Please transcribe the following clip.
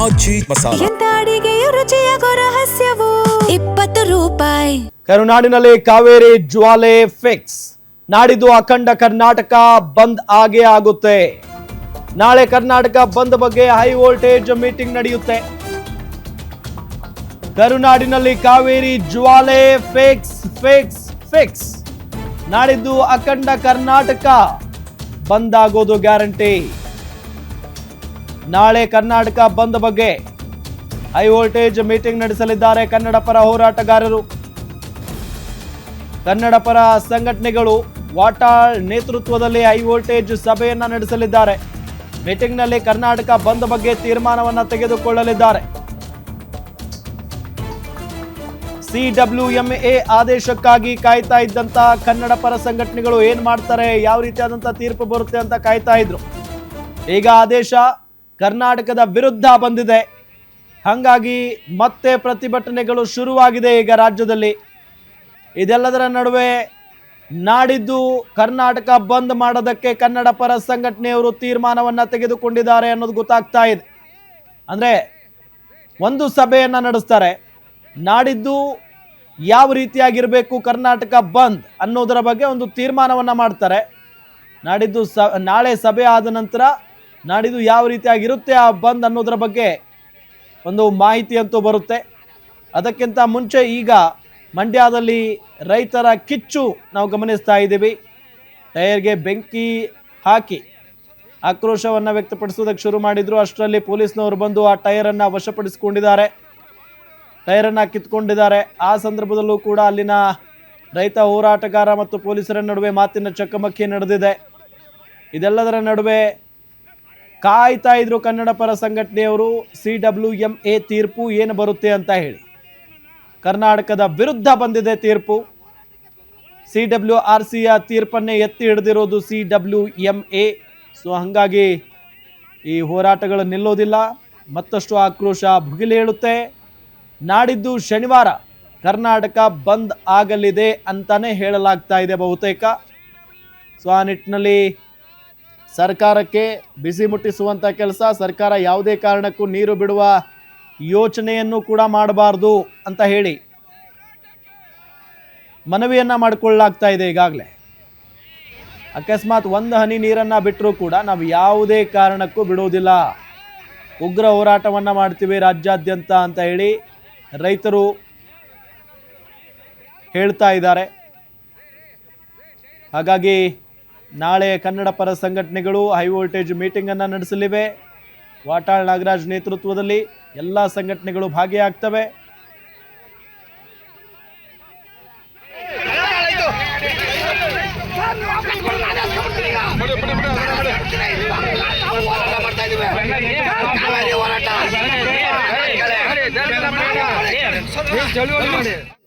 ಆಚಿ ಮಸಾಲ. ಎಂತ ಅಡಿಗೆಯ ರುಚಿಯಾಗೋ ರಹಸ್ಯವು 20 ರೂಪಾಯಿ. ಕರುನಾಡಿನಲ್ಲಿ ಕಾವೇರಿ ಜ್ವಾಲೆ ಫಿಕ್ಸ್. ನಾಡಿದ್ದು ಅಖಂಡ ಕರ್ನಾಟಕ ಬಂದ್ ಆಗೇ ಆಗುತ್ತೆ. ನಾಳೆ ಕರ್ನಾಟಕ ಬಂದ್ ಬಗ್ಗೆ ಹೈ ವೋಲ್ಟೇಜ್ ಮೀಟಿಂಗ್ ನಡೆಯುತ್ತೆ. ಕರುನಾಡಿನಲ್ಲಿ ಕಾವೇರಿ ಜ್ವಾಲೆ ಫಿಕ್ಸ್ ಫಿಕ್ಸ್ ಫಿಕ್ಸ್. ನಾಡಿದ್ದು ಅಖಂಡ ಕರ್ನಾಟಕ ಬಂದ್ ಆಗೋದು ಗ್ಯಾರಂಟಿ. ನಾಳೆ ಕರ್ನಾಟಕ ಬಂದ್ ಬಗ್ಗೆ ಹೈ ವೋಲ್ಟೇಜ್ ಮೀಟಿಂಗ್ ನಡೆಸಲಿದ್ದಾರೆ ಕನ್ನಡ ಪರ ಹೋರಾಟಗಾರರು. ಕನ್ನಡ ಪರ ಸಂಘಟನೆಗಳು ವಾಟಾಳ್ ನೇತೃತ್ವದಲ್ಲಿ ಹೈ ವೋಲ್ಟೇಜ್ ಸಭೆಯನ್ನ ನಡೆಸಲಿದ್ದಾರೆ. ಮೀಟಿಂಗ್ನಲ್ಲಿ ಕರ್ನಾಟಕ ಬಂದ್ ಬಗ್ಗೆ ತೀರ್ಮಾನವನ್ನ ತೆಗೆದುಕೊಳ್ಳಲಿದ್ದಾರೆ. CWMA ಆದೇಶಕ್ಕಾಗಿ ಕಾಯ್ತಾ ಇದ್ದಂತ ಕನ್ನಡ ಪರ ಸಂಘಟನೆಗಳು ಏನ್ ಮಾಡ್ತಾರೆ, ಯಾವ ರೀತಿಯಾದಂತ ತೀರ್ಪು ಬರುತ್ತೆ ಅಂತ ಕಾಯ್ತಾ ಇದ್ರು. ಈಗ ಆದೇಶ ಕರ್ನಾಟಕದ ವಿರುದ್ಧ ಬಂದಿದೆ. ಹಾಗಾಗಿ ಮತ್ತೆ ಪ್ರತಿಭಟನೆಗಳು ಶುರುವಾಗಿದೆ ಈಗ ರಾಜ್ಯದಲ್ಲಿ. ಇದೆಲ್ಲದರ ನಡುವೆ ನಾಡಿದ್ದು ಕರ್ನಾಟಕ ಬಂದ್ ಮಾಡೋದಕ್ಕೆ ಕನ್ನಡ ಪರ ಸಂಘಟನೆಯವರು ತೀರ್ಮಾನವನ್ನ ತೆಗೆದುಕೊಂಡಿದ್ದಾರೆ ಅನ್ನೋದು ಗೊತ್ತಾಗ್ತಾ ಇದೆ. ಅಂದ್ರೆ ಒಂದು ಸಭೆಯನ್ನ ನಡೆಸ್ತಾರೆ. ನಾಡಿದ್ದು ಯಾವ ರೀತಿಯಾಗಿರಬೇಕು ಕರ್ನಾಟಕ ಬಂದ್ ಅನ್ನೋದರ ಬಗ್ಗೆ ಒಂದು ತೀರ್ಮಾನವನ್ನ ಮಾಡ್ತಾರೆ. ನಾಡಿದ್ದು ನಾಳೆ ಸಭೆ ಆದ ನಂತರ ನಾಡಿದ್ದು ಯಾವ ರೀತಿಯಾಗಿರುತ್ತೆ ಆ ಬಂದ್ ಅನ್ನೋದರ ಬಗ್ಗೆ ಒಂದು ಮಾಹಿತಿ ಅಂತೂ ಬರುತ್ತೆ. ಅದಕ್ಕಿಂತ ಮುಂಚೆ ಈಗ ಮಂಡ್ಯದಲ್ಲಿ ರೈತರ ಕಿಚ್ಚು ನಾವು ಗಮನಿಸ್ತಾ ಇದ್ದೀವಿ. ಟೈರ್ಗೆ ಬೆಂಕಿ ಹಾಕಿ ಆಕ್ರೋಶವನ್ನು ವ್ಯಕ್ತಪಡಿಸೋದಕ್ಕೆ ಶುರು ಮಾಡಿದ್ರು. ಅಷ್ಟರಲ್ಲಿ ಪೊಲೀಸ್ನವರು ಬಂದು ಆ ಟೈರನ್ನು ವಶಪಡಿಸಿಕೊಂಡಿದ್ದಾರೆ, ಟೈರನ್ನು ಕಿತ್ಕೊಂಡಿದ್ದಾರೆ. ಆ ಸಂದರ್ಭದಲ್ಲೂ ಕೂಡ ಅಲ್ಲಿನ ರೈತ ಹೋರಾಟಗಾರ ಮತ್ತು ಪೊಲೀಸರ ನಡುವೆ ಮಾತಿನ ಚಕಮಕಿ ನಡೆದಿದೆ. ಇದೆಲ್ಲದರ ನಡುವೆ ಕಾಯ್ತಾ ಇದ್ರು ಕನ್ನಡ ಪರ ಸಂಘಟನೆಯವರು CWMA ತೀರ್ಪು ಏನು ಬರುತ್ತೆ ಅಂತ ಹೇಳಿ. ಕರ್ನಾಟಕದ ವಿರುದ್ಧ ಬಂದಿದೆ ತೀರ್ಪು. CWRCಯ ತೀರ್ಪನ್ನೇ ಎತ್ತಿ ಹಿಡಿದಿರೋದು CWMA. ಸೊ ಹಾಗಾಗಿ ಈ ಹೋರಾಟಗಳು ನಿಲ್ಲೋದಿಲ್ಲ. ಮತ್ತಷ್ಟು ಆಕ್ರೋಶ ಭುಗಿಲೇಳುತ್ತೆ. ನಾಡಿದ್ದು ಶನಿವಾರ ಕರ್ನಾಟಕ ಬಂದ್ ಆಗಲಿದೆ ಅಂತಾನೆ ಹೇಳಲಾಗ್ತಾ ಇದೆ ಬಹುತೇಕ. ಸೊ ಆ ನಿಟ್ಟಿನಲ್ಲಿ ಸರ್ಕಾರಕ್ಕೆ ಬಿಸಿ ಮುಟ್ಟಿಸುವಂಥ ಕೆಲಸ. ಸರ್ಕಾರ ಯಾವುದೇ ಕಾರಣಕ್ಕೂ ನೀರು ಬಿಡುವ ಯೋಚನೆಯನ್ನು ಕೂಡ ಮಾಡಬಾರ್ದು ಅಂತ ಹೇಳಿ ಮನವಿಯನ್ನ ಮಾಡಿಕೊಳ್ಳಲಾಗ್ತಾ ಇದೆ. ಈಗಾಗಲೇ ಅಕಸ್ಮಾತ್ ಒಂದು ಹನಿ ನೀರನ್ನು ಬಿಟ್ಟರೂ ಕೂಡ ನಾವು ಯಾವುದೇ ಕಾರಣಕ್ಕೂ ಬಿಡುವುದಿಲ್ಲ, ಉಗ್ರ ಹೋರಾಟವನ್ನು ಮಾಡ್ತೀವಿ ರಾಜ್ಯಾದ್ಯಂತ ಅಂತ ಹೇಳಿ ರೈತರು ಹೇಳ್ತಾ ಇದ್ದಾರೆ. ಹಾಗಾಗಿ ನಾಳೆ ಕನ್ನಡ ಪರ ಸಂಘಟನೆಗಳು ಹೈ ವೋಲ್ಟೇಜ್ ಮೀಟಿಂಗನ್ನು ನಡೆಸಲಿವೆ. ವಾಟಾಳ್ ನಾಗರಾಜ್ ನೇತೃತ್ವದಲ್ಲಿ ಎಲ್ಲ ಸಂಘಟನೆಗಳು ಭಾಗಿಯಾಗ್ತವೆ. ಹೋರಾಟ